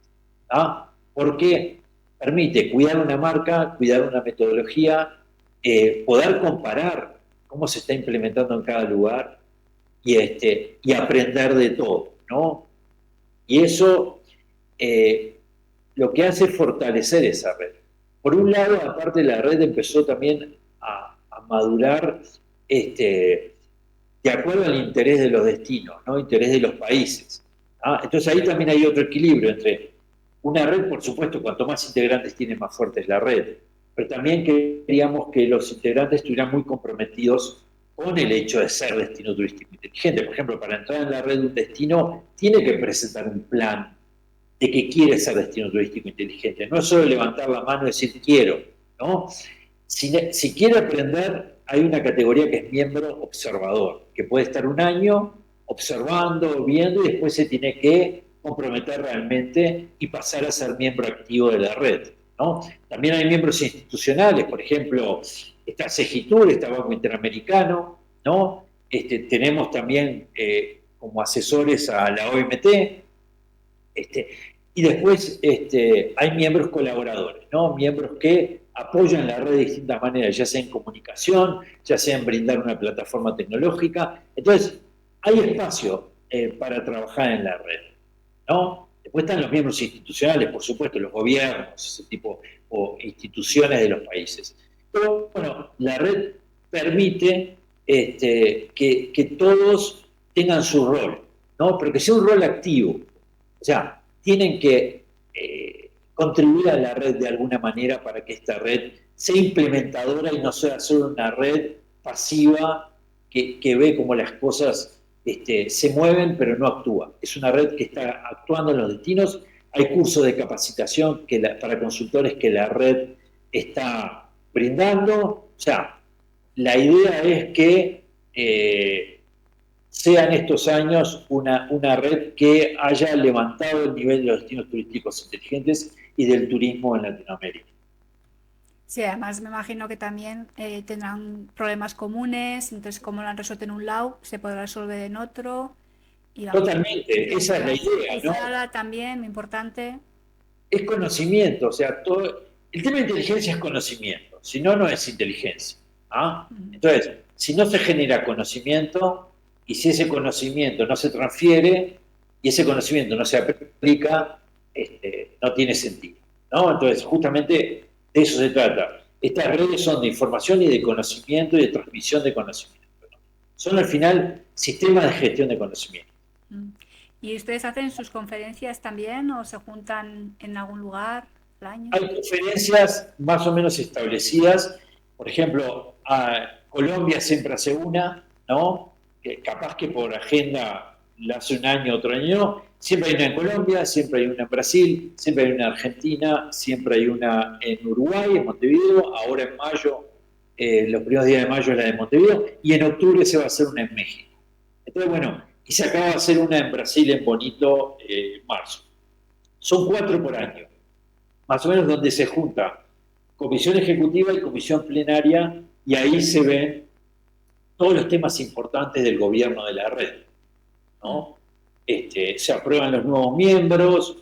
¿ah? Porque permite cuidar una marca, cuidar una metodología, poder comparar cómo se está implementando en cada lugar y aprender de todo. ¿no? Y eso lo que hace es fortalecer esa red. Por un lado, aparte, la red empezó también a madurar de acuerdo al interés de los destinos, ¿no? Interés de los países. ¿Ah? Entonces ahí también hay otro equilibrio entre una red, por supuesto, cuanto más integrantes tiene, más fuerte es la red, pero también queríamos que los integrantes estuvieran muy comprometidos con el hecho de ser destino turístico inteligente. Por ejemplo, para entrar en la red de un destino, tiene que presentar un plan de que quiere ser destino turístico inteligente. No es solo levantar la mano y decir quiero, ¿no? Si quiere aprender, hay una categoría que es miembro observador, que puede estar un año observando, viendo, y después se tiene que comprometer realmente y pasar a ser miembro activo de la red, ¿no? También hay miembros institucionales, por ejemplo, está Segitur, está Banco Interamericano, ¿no? Tenemos también como asesores a la OMT, y después hay miembros colaboradores, ¿no? Miembros que apoyan la red de distintas maneras, ya sea en comunicación, ya sea en brindar una plataforma tecnológica. Entonces, hay espacio para trabajar en la red, ¿no? Después están los miembros institucionales, por supuesto, los gobiernos, ese tipo, o instituciones de los países. Pero, bueno, la red permite que todos tengan su rol, ¿no? Pero que sea un rol activo. O sea, tienen que contribuir a la red de alguna manera para que esta red sea implementadora y no sea solo una red pasiva que ve cómo las cosas se mueven pero no actúa. Es una red que está actuando en los destinos. Hay cursos de capacitación para consultores que la red está brindando. O sea, la idea es que sea en estos años una red que haya levantado el nivel de los destinos turísticos inteligentes y del turismo en Latinoamérica. Sí, además me imagino que también tendrán problemas comunes, entonces como lo han resuelto en un lado, se podrá resolver en otro. Y vamos, Totalmente, esa es la idea, ¿no? También, muy importante. Es conocimiento, o sea, el tema de inteligencia es conocimiento, si no, no es inteligencia. ¿Ah? Entonces, si no se genera conocimiento y si ese conocimiento no se transfiere y ese conocimiento no se aplica, no tiene sentido, ¿no? Entonces, justamente de eso se trata. Estas redes son de información y de conocimiento y de transmisión de conocimiento, ¿no? Son al final sistemas de gestión de conocimiento. ¿Y ustedes hacen sus conferencias también o se juntan en algún lugar al año? Hay conferencias más o menos establecidas. Por ejemplo, Colombia siempre hace una, ¿no? Capaz que por agenda la hace un año, otro año. Siempre hay una en Colombia, siempre hay una en Brasil, siempre hay una en Argentina, siempre hay una en Uruguay, en Montevideo. Ahora en mayo, los primeros días de mayo es la de Montevideo. Y en octubre se va a hacer una en México. Entonces, bueno, y se acaba de hacer una en Brasil, en Bonito, en marzo. Son 4 por año, más o menos, donde se junta comisión ejecutiva y comisión plenaria, y ahí se ven todos los temas importantes del gobierno de la red, ¿no? Se aprueban los nuevos miembros,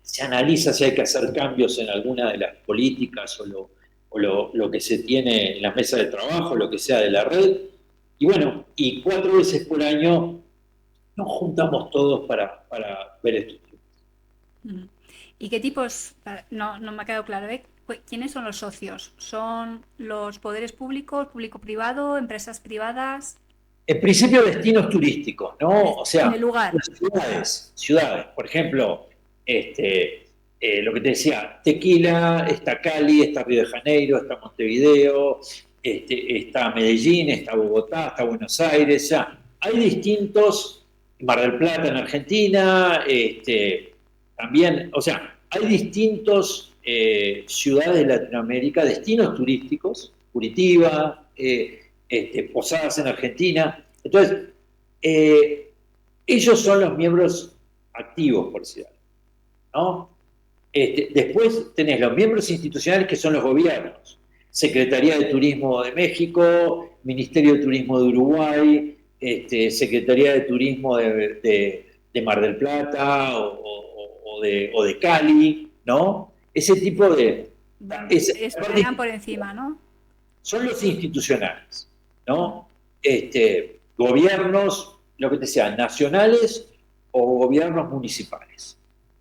se analiza si hay que hacer cambios en alguna de las políticas o lo que se tiene en la mesa de trabajo, lo que sea de la red. Y bueno, y 4 veces por año nos juntamos todos para ver estos temas. ¿Y qué tipos? No me ha quedado claro, ¿eh? ¿Quiénes son los socios? ¿Son los poderes públicos, público-privado, empresas privadas? En principio, destinos turísticos, ¿no? O sea, en el lugar. Ciudades. Por ejemplo, lo que te decía, Tequila, está Cali, está Río de Janeiro, está Montevideo, está Medellín, está Bogotá, está Buenos Aires. O sea, hay distintos, Mar del Plata en Argentina, también, o sea, hay distintos ciudades de Latinoamérica, destinos turísticos, Curitiba, Posadas en Argentina. Entonces, ellos son los miembros activos, por decirlo, ¿no? Después tenés los miembros institucionales, que son los gobiernos. Secretaría de Turismo de México, Ministerio de Turismo de Uruguay, Secretaría de Turismo de Mar del Plata o de Cali, ¿no? Ese tipo de... Esperan por encima, ¿no? Son los institucionales, ¿no? Gobiernos, lo que te sea, nacionales o gobiernos municipales.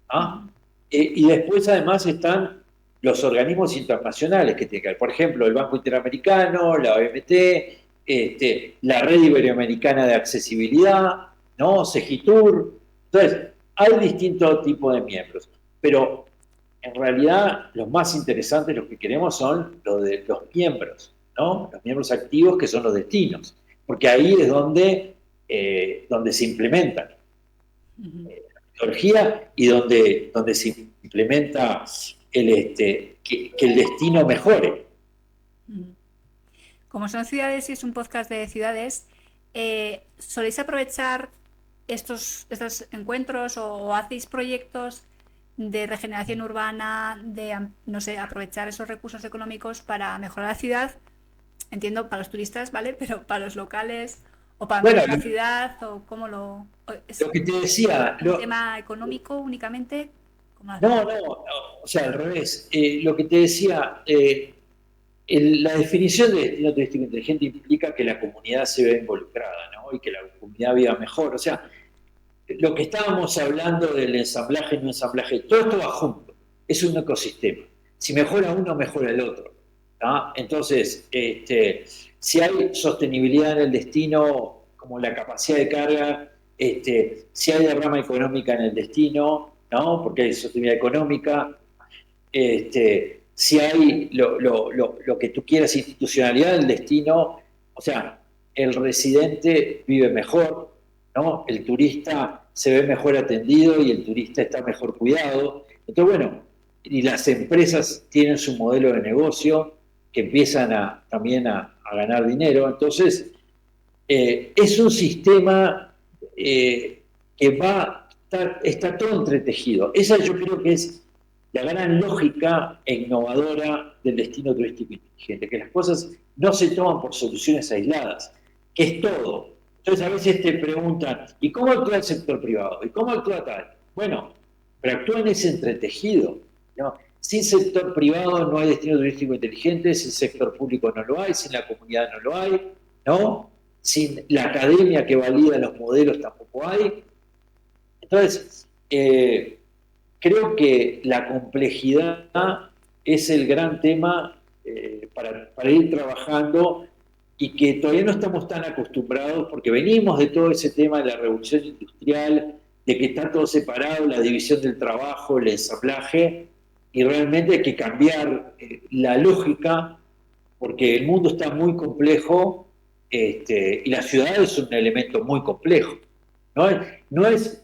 ¿Ah? Y después además están los organismos internacionales que tienen que ver, por ejemplo, el Banco Interamericano, la OMT, la Red Iberoamericana de Accesibilidad, ¿no? Segitur. Entonces, hay distintos tipos de miembros, pero en realidad los más interesantes, los que queremos son los de los miembros, ¿no? Los miembros activos que son los destinos, porque ahí es donde se implementan la metodología y donde se implementa que el destino mejore. Como son ciudades y es un podcast de ciudades, ¿soléis aprovechar estos encuentros o hacéis proyectos de regeneración urbana, de, no sé, aprovechar esos recursos económicos para mejorar la ciudad? Entiendo, para los turistas, ¿vale? Pero para los locales o para Bueno, mejorar la ciudad, o cómo ¿es lo que te decía, un tema económico únicamente? no, o sea, al revés. Lo que te decía, la definición de destino turístico inteligente implica que la comunidad se vea involucrada, ¿no? Y que la comunidad viva mejor. O sea, lo que estábamos hablando del ensamblaje y no ensamblaje, todo esto va junto, es un ecosistema. Si mejora uno, mejora el otro. ¿tá? Entonces, si hay sostenibilidad en el destino, como la capacidad de carga, si hay derrama económica en el destino, ¿no? Porque hay sostenibilidad económica, si hay lo que tú quieras, institucionalidad en el destino, o sea, el residente vive mejor, ¿no? El turista se ve mejor atendido y el turista está mejor cuidado. Entonces, bueno, y las empresas tienen su modelo de negocio que empiezan también a ganar dinero. Entonces, es un sistema que está todo entretejido. Esa yo creo que es la gran lógica e innovadora del destino turístico inteligente, que las cosas no se toman por soluciones aisladas, que es todo. Entonces a veces te preguntan, ¿y cómo actúa el sector privado? ¿Y cómo actúa tal? Bueno, pero actúa en ese entretejido, ¿no? Sin sector privado no hay destino turístico inteligente, sin sector público no lo hay, sin la comunidad no lo hay, ¿no? Sin la academia que valida los modelos tampoco hay. Entonces, creo que la complejidad es el gran tema para ir trabajando y que todavía no estamos tan acostumbrados porque venimos de todo ese tema de la revolución industrial, de que está todo separado, la división del trabajo, el ensamblaje, y realmente hay que cambiar la lógica porque el mundo está muy complejo y la ciudad es un elemento muy complejo. No es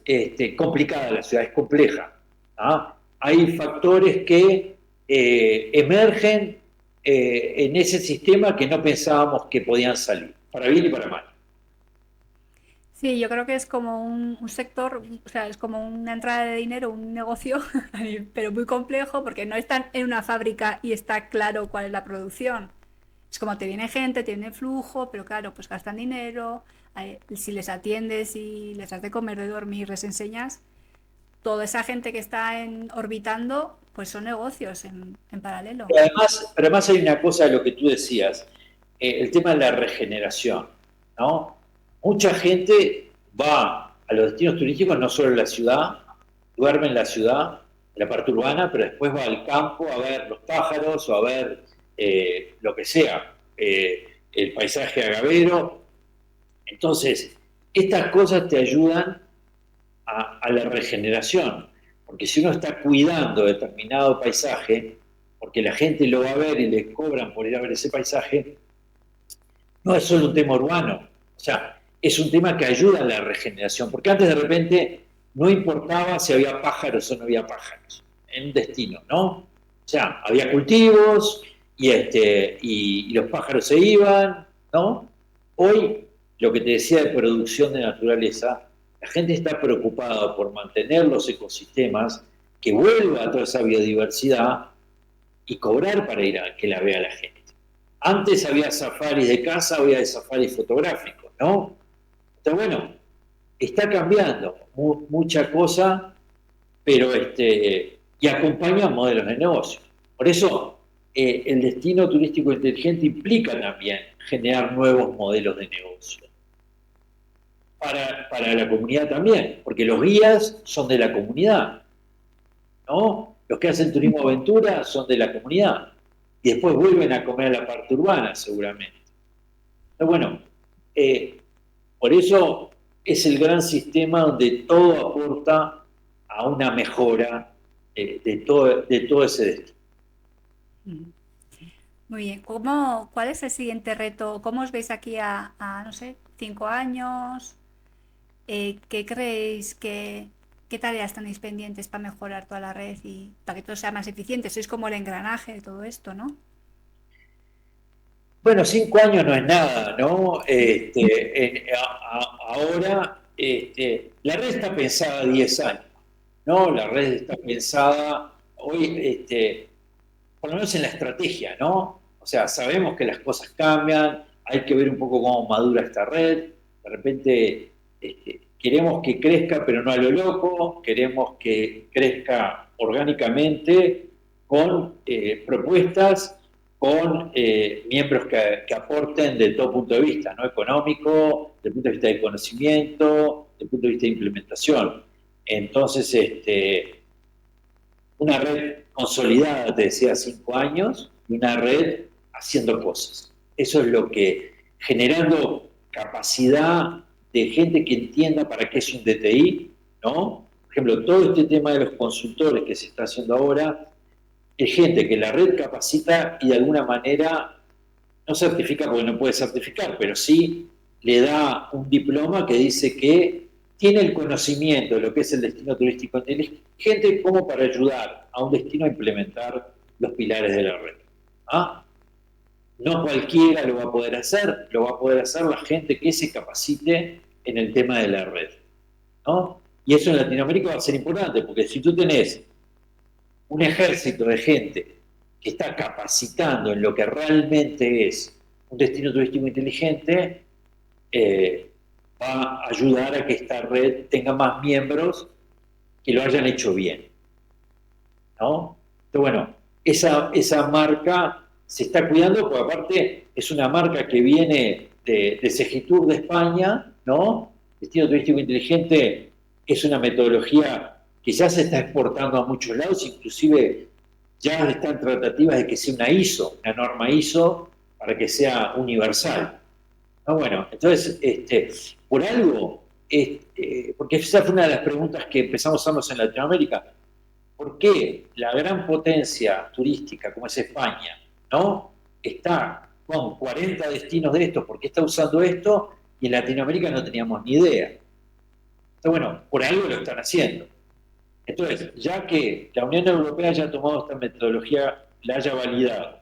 complicada la ciudad, es compleja. ¿ah? Hay factores que emergen en ese sistema que no pensábamos que podían salir, para bien y para mal. Sí, yo creo que es como un sector, o sea, es como una entrada de dinero, un negocio, pero muy complejo porque no están en una fábrica y está claro cuál es la producción. Es como te viene gente, te viene flujo, pero claro, pues gastan dinero, si les atiendes, si les das de comer, de dormir, les enseñas, toda esa gente que está orbitando, pues son negocios en paralelo. Pero además hay una cosa de lo que tú decías, el tema de la regeneración, ¿no? Mucha gente va a los destinos turísticos, no solo en la ciudad, duerme en la ciudad, en la parte urbana, pero después va al campo a ver los pájaros o a ver lo que sea, el paisaje agavero. Entonces, estas cosas te ayudan a la regeneración, porque si uno está cuidando determinado paisaje, porque la gente lo va a ver y le cobran por ir a ver ese paisaje, no es solo un tema urbano, o sea, es un tema que ayuda a la regeneración, porque antes de repente no importaba si había pájaros o no había pájaros en un destino, ¿no? O sea, había cultivos y los pájaros se iban, ¿no? Hoy, lo que te decía de producción de naturaleza, la gente está preocupada por mantener los ecosistemas, que vuelva a toda esa biodiversidad y cobrar para ir a que la vea la gente. Antes había safaris de casa, había de safaris fotográficos, ¿no? Entonces, bueno, está cambiando mucha cosa, pero y acompaña modelos de negocio. Por eso, el destino turístico inteligente implica también generar nuevos modelos de negocio. para la comunidad también, porque los guías son de la comunidad, ¿no? Los que hacen turismo aventura son de la comunidad y después vuelven a comer a la parte urbana seguramente. Pero bueno, por eso es el gran sistema donde todo aporta a una mejora de todo ese destino. Muy bien. ¿Cuál es el siguiente reto? ¿Cómo os veis aquí no sé, 5 años? ¿Qué creéis qué tareas tenéis pendientes para mejorar toda la red y para que todo sea más eficiente? Sois como el engranaje de todo esto, ¿no? Bueno, 5 años no es nada, ¿no? Ahora la red está pensada a 10 años, ¿no? La red está pensada hoy, por lo menos en la estrategia, ¿no? O sea, sabemos que las cosas cambian, hay que ver un poco cómo madura esta red, de repente queremos que crezca, pero no a lo loco, queremos que crezca orgánicamente con propuestas, con miembros que aporten de todo punto de vista, ¿no? Económico, desde el punto de vista de conocimiento, desde el punto de vista de implementación. Entonces, una red consolidada, te decía, 5 años, y una red haciendo cosas. Eso es lo que, generando capacidad de gente que entienda para qué es un DTI, ¿no? Por ejemplo, todo este tema de los consultores que se está haciendo ahora, es gente que la red capacita y de alguna manera no certifica porque no puede certificar, pero sí le da un diploma que dice que tiene el conocimiento de lo que es el destino turístico inteligente como para ayudar a un destino a implementar los pilares de la red. ¿Ah? No cualquiera lo va a poder hacer, lo va a poder hacer la gente que se capacite en el tema de la red, ¿no? Y eso en Latinoamérica va a ser importante, porque si tú tenés un ejército de gente que está capacitando en lo que realmente es un destino turístico inteligente, va a ayudar a que esta red tenga más miembros que lo hayan hecho bien, ¿no? Entonces, bueno, esa marca se está cuidando, porque aparte es una marca que viene de Segitur de España, ¿no? Destino turístico inteligente es una metodología que ya se está exportando a muchos lados, inclusive ya están tratativas de que sea una ISO, una norma ISO, para que sea universal. Ah, bueno, entonces, por algo, porque esa fue una de las preguntas que empezamos a hacernos en Latinoamérica, ¿por qué la gran potencia turística como es España, ¿no? Está con 40 destinos de estos, ¿por qué está usando esto? Y en Latinoamérica no teníamos ni idea. Entonces, bueno, por algo lo están haciendo. Entonces, ya que la Unión Europea haya tomado esta metodología, la haya validado,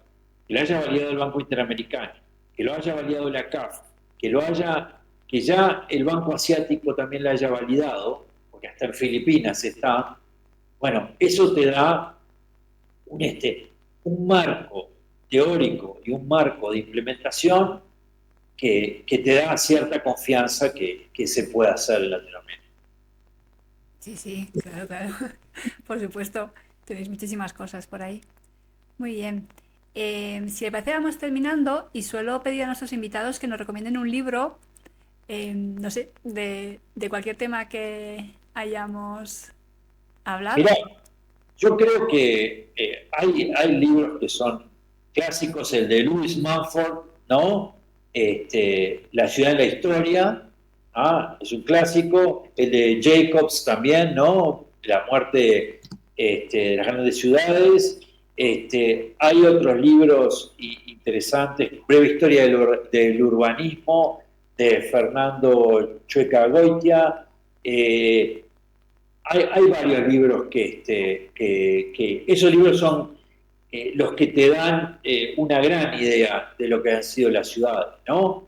que la haya validado el Banco Interamericano, que lo haya validado la CAF, que ya el Banco Asiático también la haya validado, porque hasta en Filipinas está, bueno, eso te da un marco teórico y un marco de implementación que te da cierta confianza que se pueda hacer en Latinoamérica. Sí, claro, claro. Por supuesto, tenéis muchísimas cosas por ahí. Muy bien. Si le parece, vamos terminando y suelo pedir a nuestros invitados que nos recomienden un libro, no sé, de cualquier tema que hayamos Mirá, hablado. yo creo que hay libros que son clásicos, el de Lewis Mumford, ¿no? La ciudad en la historia, ¿ah? Es un clásico, el de Jacobs también, ¿no? La muerte de las grandes ciudades. Hay otros libros interesantes, Breve Historia del Urbanismo, de Fernando Chueca Goitia. Hay varios libros que esos libros son los que te dan una gran idea de lo que han sido las ciudades, ¿no?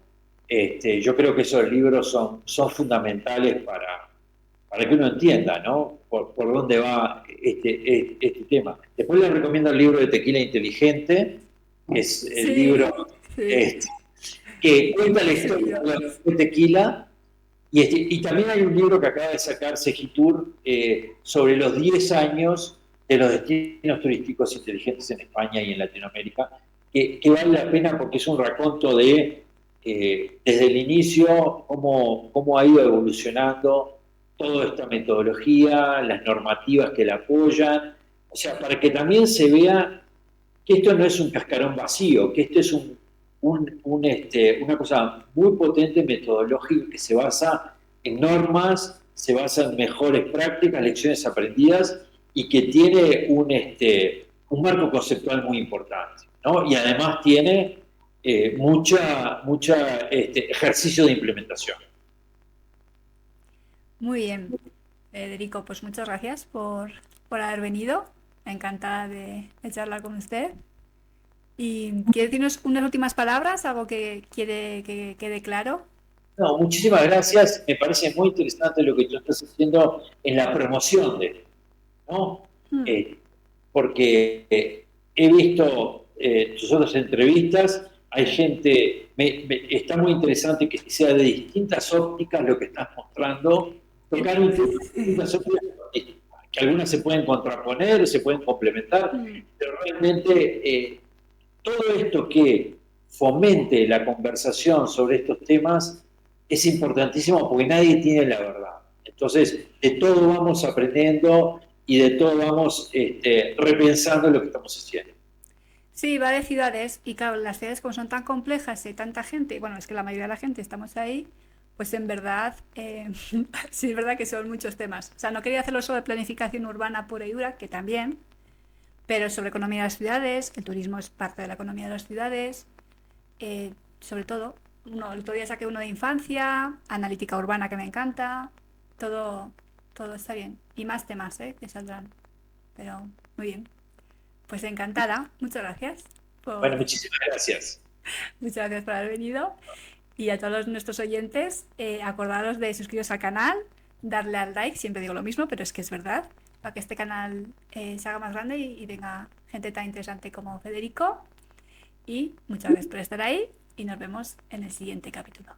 Yo creo que esos libros son fundamentales para que uno entienda, ¿no? Por dónde va este tema. Después les recomiendo el libro de Tequila Inteligente, que es el Sí, libro sí, este, que cuenta la ese historia libro. de Tequila. Y también hay un libro que acaba de sacar Segitur sobre los 10 años de los destinos turísticos inteligentes en España y en Latinoamérica, que vale la pena porque es un raconto de desde el inicio cómo ha ido evolucionando toda esta metodología, las normativas que la apoyan, o sea, para que también se vea que esto no es un cascarón vacío, que esto es una cosa muy potente metodológica que se basa en normas, se basa en mejores prácticas, lecciones aprendidas y que tiene un marco conceptual muy importante, ¿no? Y además tiene mucha ejercicio de implementación. Muy bien, Federico, pues muchas gracias por haber venido. Encantada de charlar con usted. ¿Y quiere decirnos unas últimas palabras? ¿Algo que quiere que quede claro? No, muchísimas gracias. Me parece muy interesante lo que tú estás haciendo en la promoción de esto, ¿no? Hmm. Porque he visto tus otras entrevistas, hay gente, está muy interesante que sea de distintas ópticas lo que estás mostrando, tocar un tema de distintas ópticas, que algunas se pueden contraponer, se pueden complementar, Hmm. pero realmente todo esto que fomente la conversación sobre estos temas es importantísimo porque nadie tiene la verdad. Entonces, de todo vamos aprendiendo y de todo vamos repensando lo que estamos haciendo. Sí, va de ciudades y claro, las ciudades como son tan complejas y hay tanta gente, bueno, es que la mayoría de la gente estamos ahí, pues en verdad, sí es verdad que son muchos temas. O sea, no quería hacerlo solo de planificación urbana pura y dura, que también, pero sobre economía de las ciudades, el turismo es parte de la economía de las ciudades, sobre todo, el otro día saqué uno de infancia, analítica urbana que me encanta, todo, todo está bien. Y más temas, que saldrán, pero muy bien. Pues encantada, muchas gracias Bueno, por, muchísimas gracias. muchas gracias por haber venido. Y a todos nuestros oyentes, acordaros de suscribiros al canal, darle al like, siempre digo lo mismo, pero es que es verdad, para que este canal se haga más grande y venga gente tan interesante como Federico. Y muchas gracias por estar ahí y nos vemos en el siguiente capítulo.